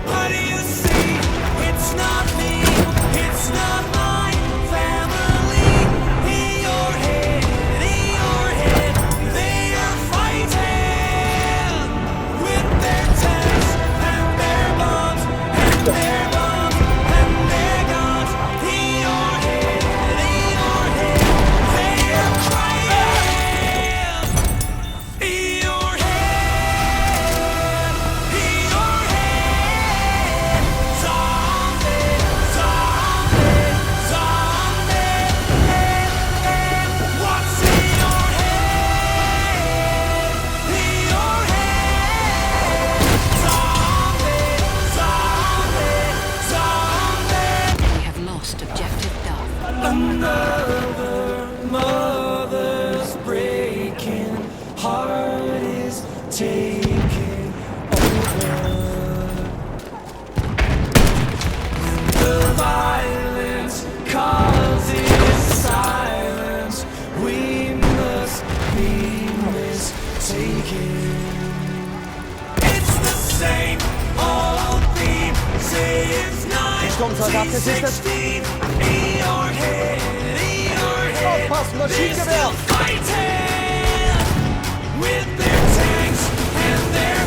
What do you see? It's not me, it's not my family. In your head, they are fighting with their tanks and their bombs and their bombs and their guns. In your head, they are crying. In your head, zombie, zombie, zombie. What's in your head? In your head, zombie, zombie, zombie. We have lost objective Duff. Another mother's breaking heart is taking over. The violence causes silence. We must be mistaken. It's the same old theme since kommt, Soldat, das ist das. 1916. In your head, Aufpassen, Maschinengewehr! they're still fighting with their tanks and their